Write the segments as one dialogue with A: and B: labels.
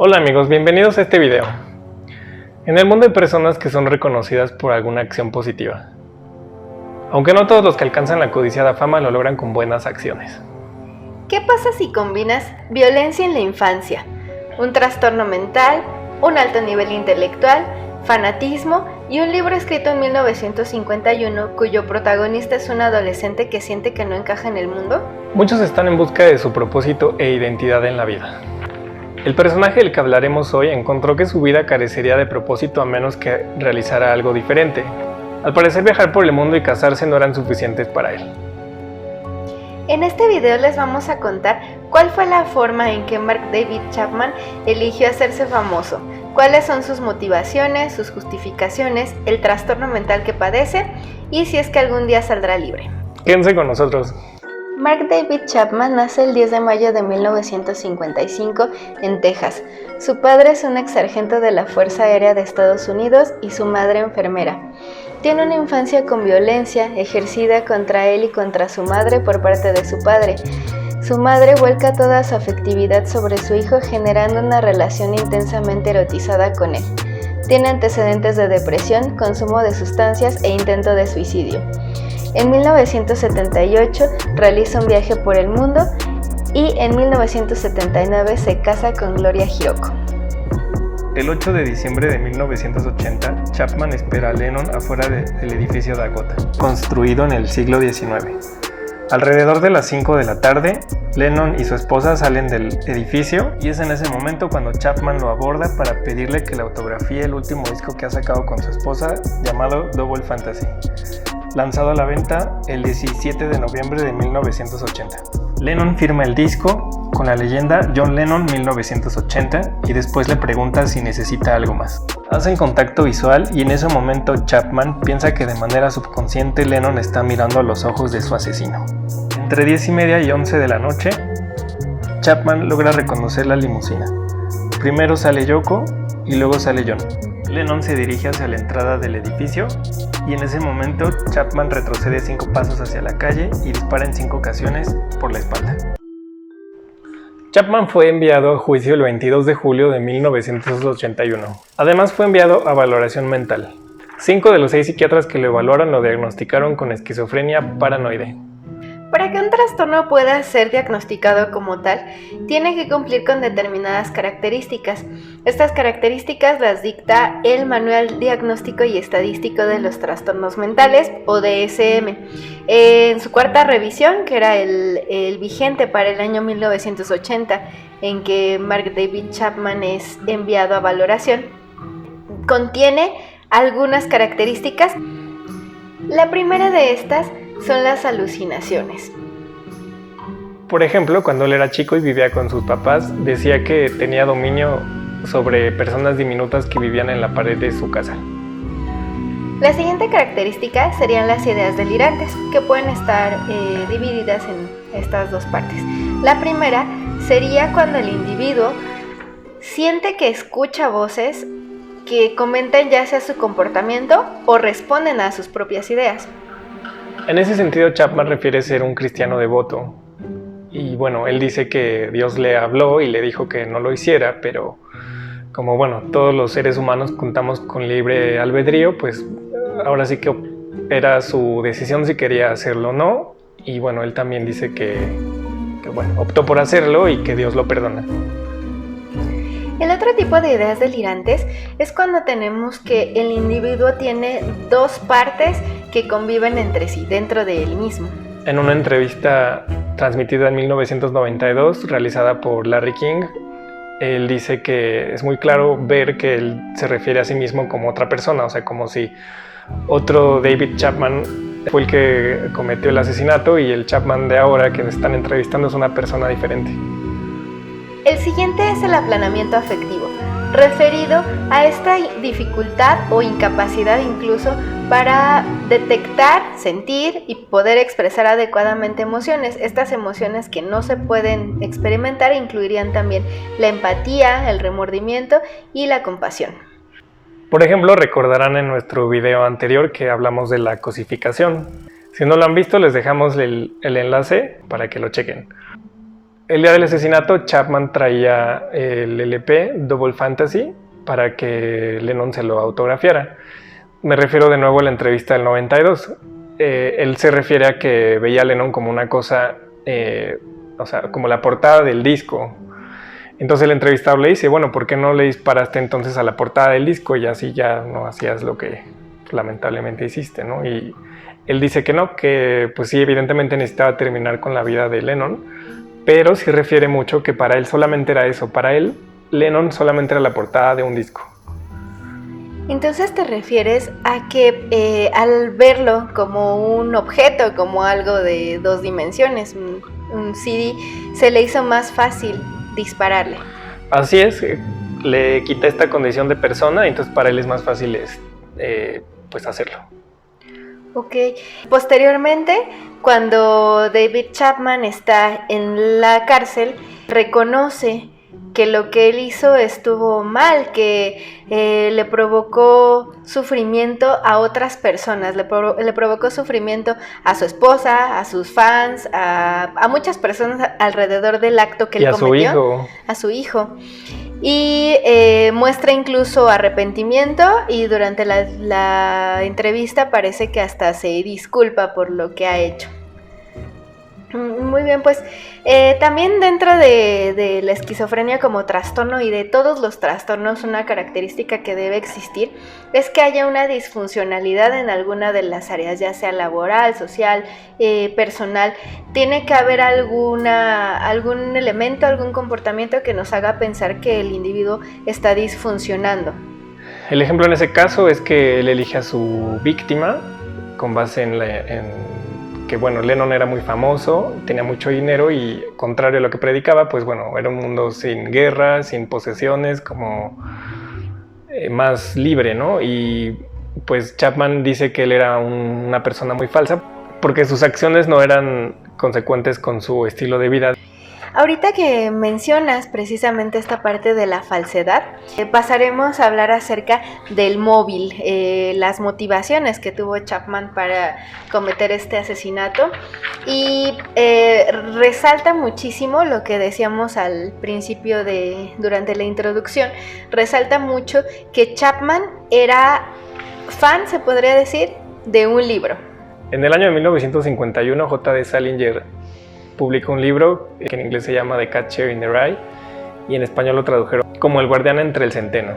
A: Hola amigos, bienvenidos a este video. En el mundo hay personas que son reconocidas por alguna acción positiva. Aunque no todos los que alcanzan la codiciada fama lo logran con buenas acciones.
B: ¿Qué pasa si combinas violencia en la infancia, un trastorno mental, un alto nivel intelectual, fanatismo y un libro escrito en 1951 cuyo protagonista es un adolescente que siente que no encaja en el mundo?
A: Muchos están en busca de su propósito e identidad en la vida. El personaje del que hablaremos hoy encontró que su vida carecería de propósito a menos que realizara algo diferente. Al parecer, viajar por el mundo y casarse no eran suficientes para él.
B: En este video les vamos a contar cuál fue la forma en que Mark David Chapman eligió hacerse famoso, cuáles son sus motivaciones, sus justificaciones, el trastorno mental que padece y si es que algún día saldrá libre.
A: Quédense con nosotros.
B: Mark David Chapman nace el 10 de mayo de 1955 en Texas. Su padre es un ex sargento de la Fuerza Aérea de Estados Unidos y su madre enfermera. Tiene una infancia con violencia ejercida contra él y contra su madre por parte de su padre. Su madre vuelca toda su afectividad sobre su hijo, generando una relación intensamente erotizada con él. Tiene antecedentes de depresión, consumo de sustancias e intento de suicidio. En 1978 realiza un viaje por el mundo y en 1979 se casa con Gloria Hiroko.
A: El 8 de diciembre de 1980, Chapman espera a Lennon afuera del edificio Dakota, construido en el siglo XIX. Alrededor de las 5 de la tarde, Lennon y su esposa salen del edificio y es en ese momento cuando Chapman lo aborda para pedirle que le autografíe el último disco que ha sacado con su esposa, llamado Double Fantasy, lanzado a la venta el 17 de noviembre de 1980. Lennon firma el disco con la leyenda John Lennon 1980 y después le pregunta si necesita algo más. Hacen contacto visual y en ese momento Chapman piensa que de manera subconsciente Lennon está mirando a los ojos de su asesino. Entre 10:30 y 11 de la noche, Chapman logra reconocer la limusina. Primero sale Yoko y luego sale John. Lennon se dirige hacia la entrada del edificio y en ese momento Chapman retrocede 5 pasos hacia la calle y dispara en 5 ocasiones por la espalda. Chapman fue enviado a juicio el 22 de julio de 1981. Además fue enviado a valoración mental. 5 de los 6 psiquiatras que lo evaluaron lo diagnosticaron con esquizofrenia paranoide.
B: Para que un trastorno pueda ser diagnosticado como tal, tiene que cumplir con determinadas características. Estas características las dicta el Manual Diagnóstico y Estadístico de los Trastornos Mentales, o DSM. En su cuarta revisión, que era el vigente para el año 1980, en que Mark David Chapman es enviado a valoración, contiene algunas características. La primera de estas son las alucinaciones.
A: Por ejemplo, cuando él era chico y vivía con sus papás, decía que tenía dominio sobre personas diminutas que vivían en la pared de su casa.
B: La siguiente característica serían las ideas delirantes, que pueden estar divididas en estas dos partes. La primera sería cuando el individuo siente que escucha voces que comentan ya sea su comportamiento o responden a sus propias ideas.
A: En ese sentido, Chapman refiere ser un cristiano devoto. Y bueno, él dice que Dios le habló y le dijo que no lo hiciera, pero como bueno, todos los seres humanos contamos con libre albedrío, pues ahora sí que era su decisión si quería hacerlo o no. Y bueno, él también dice que bueno, optó por hacerlo y que Dios lo perdona.
B: El otro tipo de ideas delirantes es cuando tenemos que el individuo tiene dos partes que conviven entre sí, dentro de él mismo.
A: En una entrevista transmitida en 1992, realizada por Larry King, él dice que es muy claro ver que él se refiere a sí mismo como otra persona, o sea, como si otro David Chapman fue el que cometió el asesinato y el Chapman de ahora que están entrevistando es una persona diferente.
B: El siguiente es el aplanamiento afectivo, referido a esta dificultad o incapacidad incluso para detectar, sentir y poder expresar adecuadamente emociones. Estas emociones que no se pueden experimentar incluirían también la empatía, el remordimiento y la compasión.
A: Por ejemplo, recordarán en nuestro video anterior que hablamos de la cosificación. Si no lo han visto, les dejamos el enlace para que lo chequen. El día del asesinato, Chapman traía el LP Double Fantasy para que Lennon se lo autografiara. Me refiero de nuevo a la entrevista del 92. Él se refiere a que veía a Lennon como una cosa, o sea, como la portada del disco. Entonces el entrevistador le dice, bueno, ¿por qué no le disparaste entonces a la portada del disco y así ya no hacías lo que lamentablemente hiciste, ¿no? Y él dice que no, que pues sí, evidentemente necesitaba terminar con la vida de Lennon, pero sí refiere mucho que para él solamente era eso, para él Lennon solamente era la portada de un disco.
B: Entonces te refieres a que al verlo como un objeto, como algo de 2 dimensiones, un CD, se le hizo más fácil dispararle.
A: Así es, le quita esta condición de persona y entonces para él es más fácil pues hacerlo.
B: Ok. Posteriormente, cuando David Chapman está en la cárcel, reconoce que lo que él hizo estuvo mal, que le provocó sufrimiento a otras personas, le provocó sufrimiento a su esposa, a sus fans, a muchas personas alrededor del acto que él cometió, a su hijo. Y muestra incluso arrepentimiento y durante la entrevista parece que hasta se disculpa por lo que ha hecho. Muy bien, pues también dentro de la esquizofrenia como trastorno y de todos los trastornos, una característica que debe existir es que haya una disfuncionalidad en alguna de las áreas, ya sea laboral, social, personal. Tiene que haber algún elemento, algún comportamiento que nos haga pensar que el individuo está disfuncionando.
A: El ejemplo en ese caso es que él elige a su víctima con base en que bueno, Lennon era muy famoso, tenía mucho dinero y contrario a lo que predicaba, pues bueno, era un mundo sin guerra, sin posesiones, como más libre, ¿no? Y pues Chapman dice que él era una persona muy falsa porque sus acciones no eran consecuentes con su estilo de vida.
B: Ahorita que mencionas precisamente esta parte de la falsedad, pasaremos a hablar acerca del móvil, las motivaciones que tuvo Chapman para cometer este asesinato y resalta muchísimo lo que decíamos al principio durante la introducción, resalta mucho que Chapman era fan, se podría decir, de un libro.
A: En el año de 1951, J.D. Salinger publicó un libro que en inglés se llama The Catcher in the Rye y en español lo tradujeron como El guardián entre el centeno.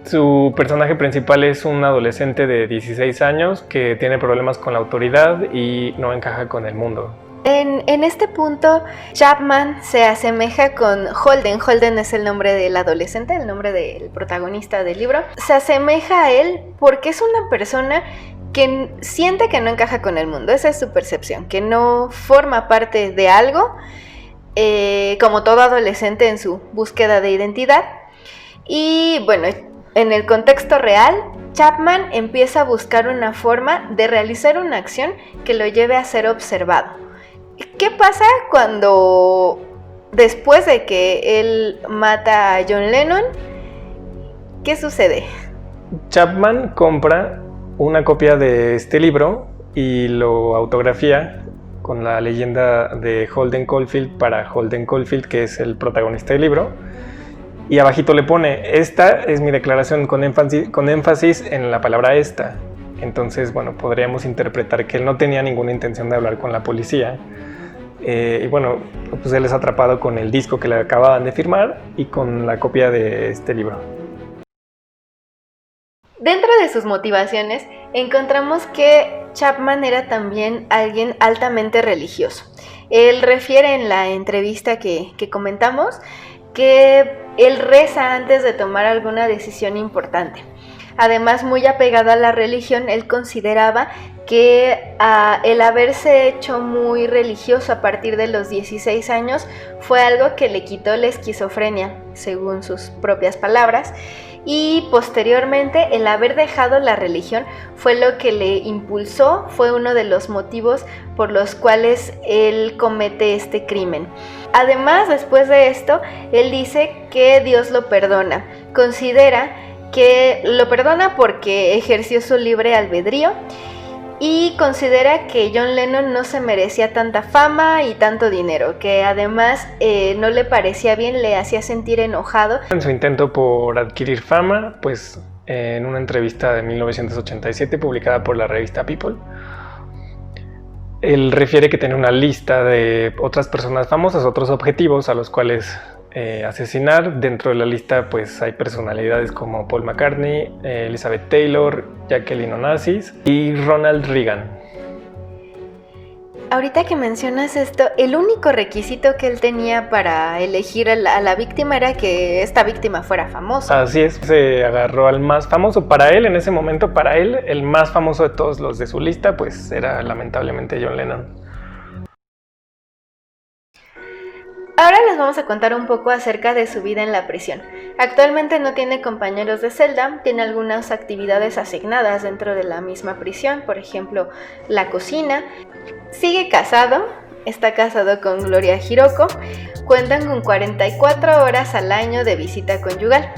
A: Su personaje principal es un adolescente de 16 años que tiene problemas con la autoridad y no encaja con el mundo.
B: En este punto, Chapman se asemeja con Holden. Holden es el nombre del adolescente, el nombre del protagonista del libro. Se asemeja a él porque es una persona que siente que no encaja con el mundo, esa es su percepción, que no forma parte de algo, como todo adolescente en su búsqueda de identidad. Y bueno, en el contexto real, Chapman empieza a buscar una forma de realizar una acción que lo lleve a ser observado. ¿Qué pasa cuando, después de que él mata a John Lennon, qué sucede?
A: Chapman compra una copia de este libro y lo autografía con la leyenda de Holden Caulfield para Holden Caulfield, que es el protagonista del libro, y abajito le pone: esta es mi declaración, con énfasis en la palabra esta. Entonces, bueno, podríamos interpretar que él no tenía ninguna intención de hablar con la policía, y bueno, pues él es atrapado con el disco que le acababan de firmar y con la copia de este libro.
B: Dentro de sus motivaciones encontramos que Chapman era también alguien altamente religioso. Él refiere en la entrevista que comentamos que él reza antes de tomar alguna decisión importante. Además, muy apegado a la religión, él consideraba que el haberse hecho muy religioso a partir de los 16 años fue algo que le quitó la esquizofrenia, según sus propias palabras. Y posteriormente el haber dejado la religión fue lo que le impulsó, fue uno de los motivos por los cuales él comete este crimen. Además, después de esto, él dice que Dios lo perdona, considera que lo perdona porque ejerció su libre albedrío y considera que John Lennon no se merecía tanta fama y tanto dinero, que además no le parecía bien, le hacía sentir enojado.
A: En su intento por adquirir fama, pues en una entrevista de 1987 publicada por la revista People, él refiere que tenía una lista de otras personas famosas, otros objetivos a los cuales asesinar. Dentro de la lista pues hay personalidades como Paul McCartney, Elizabeth Taylor, Jacqueline Onassis y Ronald Reagan.
B: Ahorita que mencionas esto, el único requisito que él tenía para elegir a la víctima era que esta víctima fuera famosa.
A: Así es, se agarró al más famoso. Para él, en ese momento, para él, el más famoso de todos los de su lista, pues era lamentablemente John Lennon.
B: Ahora les vamos a contar un poco acerca de su vida en la prisión. Actualmente no tiene compañeros de celda, tiene algunas actividades asignadas dentro de la misma prisión, por ejemplo, la cocina. Sigue casado, está casado con Gloria Hiroko, cuentan con 44 horas al año de visita conyugal.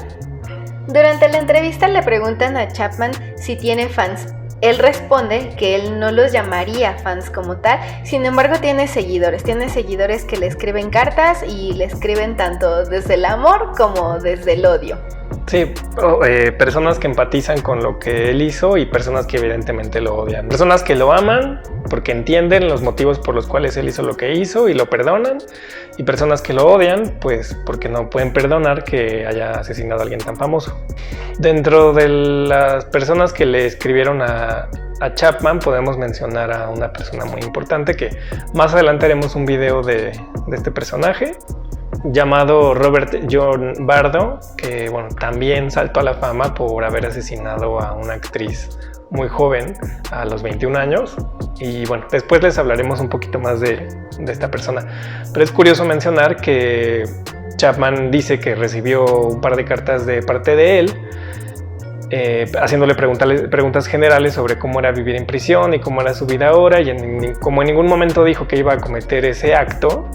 B: Durante la entrevista le preguntan a Chapman si tiene fans. Él responde que él no los llamaría fans como tal, sin embargo tiene seguidores que le escriben cartas y le escriben tanto desde el amor como desde el odio.
A: Sí, personas que empatizan con lo que él hizo y personas que evidentemente lo odian. Personas que lo aman porque entienden los motivos por los cuales él hizo lo que hizo y lo perdonan, y personas que lo odian pues porque no pueden perdonar que haya asesinado a alguien tan famoso. Dentro de las personas que le escribieron a Chapman podemos mencionar a una persona muy importante que más adelante haremos un video de este personaje, llamado Robert John Bardo, que bueno, también saltó a la fama por haber asesinado a una actriz muy joven a los 21 años. Y bueno, después les hablaremos un poquito más de esta persona. Pero es curioso mencionar que Chapman dice que recibió un par de cartas de parte de él, haciéndole preguntas generales sobre cómo era vivir en prisión y cómo era su vida ahora, y como en ningún momento dijo que iba a cometer ese acto,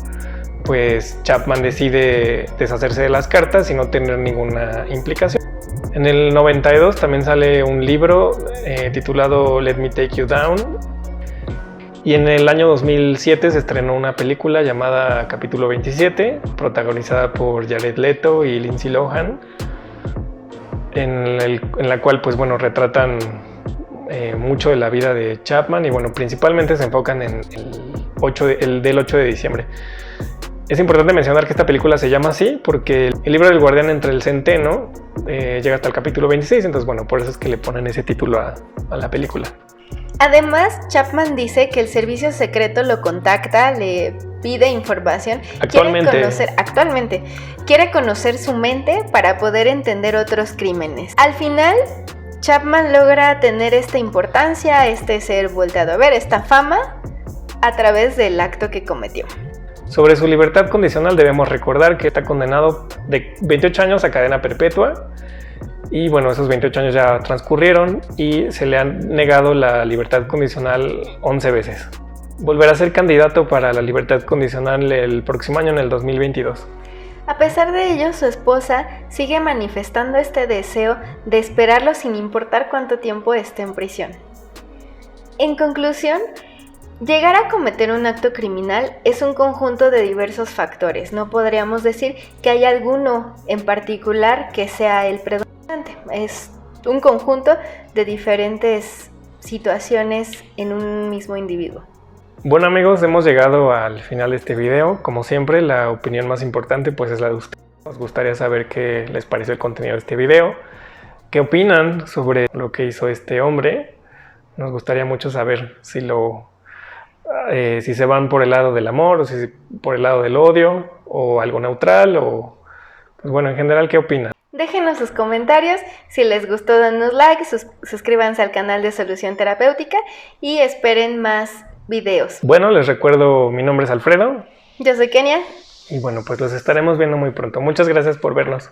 A: pues Chapman decide deshacerse de las cartas y no tener ninguna implicación. En el 92 también sale un libro titulado Let Me Take You Down, y en el año 2007 se estrenó una película llamada Capítulo 27, protagonizada por Jared Leto y Lindsay Lohan, en la cual pues bueno, retratan mucho de la vida de Chapman y bueno, principalmente se enfocan en el del 8 de diciembre. Es importante mencionar que esta película se llama así porque el libro del guardián entre el centeno llega hasta el capítulo 26, entonces bueno, por eso es que le ponen ese título a la película.
B: Además, Chapman dice que el servicio secreto lo contacta, le pide información, quiere conocer su mente para poder entender otros crímenes. Al final, Chapman logra tener esta importancia, este ser volteado a ver, esta fama, a través del acto que cometió.
A: Sobre su libertad condicional debemos recordar que está condenado de 28 años a cadena perpetua. Y bueno, esos 28 años ya transcurrieron y se le han negado la libertad condicional 11 veces. Volverá a ser candidato para la libertad condicional el próximo año, en el 2022.
B: A pesar de ello, su esposa sigue manifestando este deseo de esperarlo sin importar cuánto tiempo esté en prisión. En conclusión, llegar a cometer un acto criminal es un conjunto de diversos factores. No podríamos decir que hay alguno en particular que sea el predominante. Es un conjunto de diferentes situaciones en un mismo individuo.
A: Bueno amigos, hemos llegado al final de este video. Como siempre, la opinión más importante pues es la de ustedes. Nos gustaría saber qué les pareció el contenido de este video, qué opinan sobre lo que hizo este hombre. Nos gustaría mucho saber si se van por el lado del amor o si por el lado del odio o algo neutral, o pues bueno, en general, ¿qué opinan?
B: Déjenos sus comentarios, si les gustó danos like, suscríbanse al canal de Solución Terapéutica y esperen más videos.
A: Bueno, les recuerdo, mi nombre es Alfredo.
B: Yo soy Kenia.
A: Y bueno, pues los estaremos viendo muy pronto. Muchas gracias por vernos.